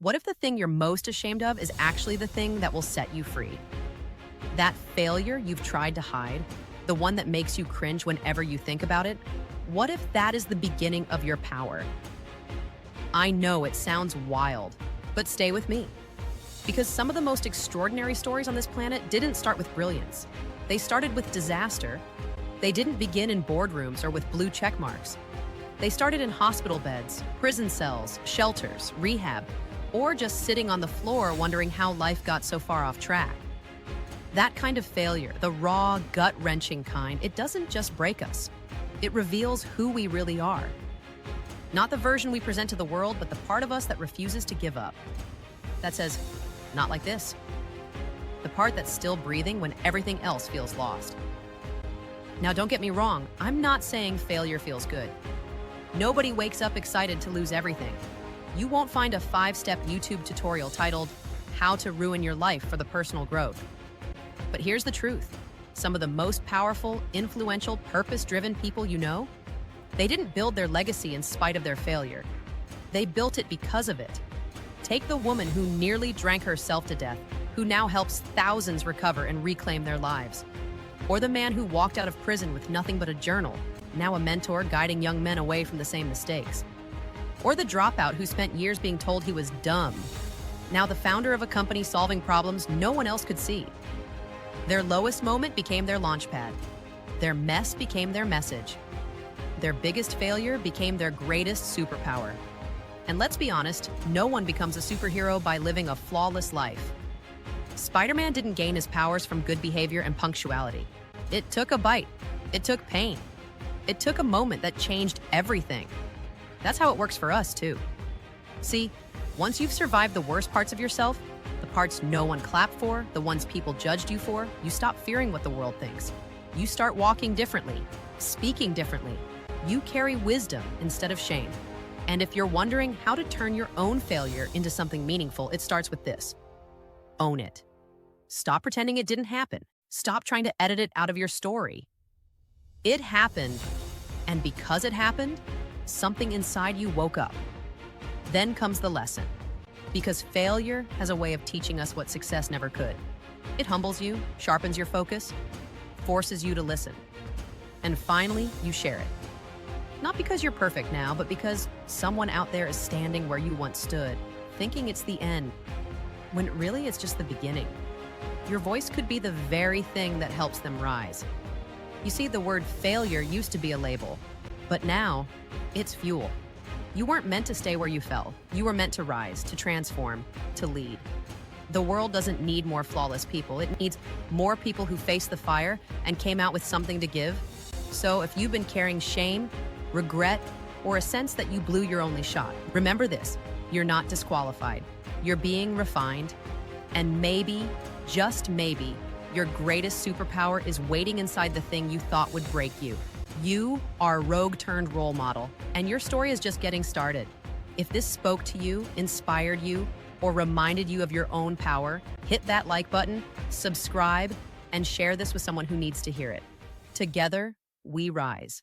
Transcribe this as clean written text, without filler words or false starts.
What if the thing you're most ashamed of is actually the thing that will set you free? That failure you've tried to hide, the one that makes you cringe whenever you think about it, what if that is the beginning of your power? I know it sounds wild, but stay with me. Because some of the most extraordinary stories on this planet didn't start with brilliance. They started with disaster. They didn't begin in boardrooms or with blue check marks. They started in hospital beds, prison cells, shelters, rehab, or just sitting on the floor wondering how life got so far off track. That kind of failure, the raw, gut-wrenching kind, it doesn't just break us. It reveals who we really are. Not the version we present to the world, but the part of us that refuses to give up. That says, not like this. The part that's still breathing when everything else feels lost. Now, don't get me wrong, I'm not saying failure feels good. Nobody wakes up excited to lose everything. You won't find a 5-step YouTube tutorial titled, How to Ruin Your Life for the Personal Growth. But here's the truth. Some of the most powerful, influential, purpose-driven people you know, they didn't build their legacy in spite of their failure. They built it because of it. Take the woman who nearly drank herself to death, who now helps thousands recover and reclaim their lives. Or the man who walked out of prison with nothing but a journal, now a mentor guiding young men away from the same mistakes. Or the dropout who spent years being told he was dumb, now the founder of a company solving problems no one else could see. Their lowest moment became their launchpad. Their mess became their message. Their biggest failure became their greatest superpower. And let's be honest, no one becomes a superhero by living a flawless life. Spider-Man didn't gain his powers from good behavior and punctuality. It took a bite. It took pain. It took a moment that changed everything. That's how it works for us, too. See, once you've survived the worst parts of yourself, the parts no one clapped for, the ones people judged you for, you stop fearing what the world thinks. You start walking differently, speaking differently. You carry wisdom instead of shame. And if you're wondering how to turn your own failure into something meaningful, it starts with this. Own it. Stop pretending it didn't happen. Stop trying to edit it out of your story. It happened, and because it happened, something inside you woke up. Then comes the lesson. Because failure has a way of teaching us what success never could. It humbles you, sharpens your focus, forces you to listen. And finally, you share it. Not because you're perfect now, but because someone out there is standing where you once stood, thinking it's the end, when really it's just the beginning. Your voice could be the very thing that helps them rise. You see, the word failure used to be a label, but now it's fuel. You weren't meant to stay where you fell. You were meant to rise, to transform, to lead. The world doesn't need more flawless people. It needs more people who faced the fire and came out with something to give. So if you've been carrying shame, regret, or a sense that you blew your only shot, remember this: you're not disqualified. You're being refined. And maybe, just maybe, your greatest superpower is waiting inside the thing you thought would break you. You are a rogue-turned role model, and your story is just getting started. If this spoke to you, inspired you, or reminded you of your own power, hit that like button, subscribe, and share this with someone who needs to hear it. Together, we rise.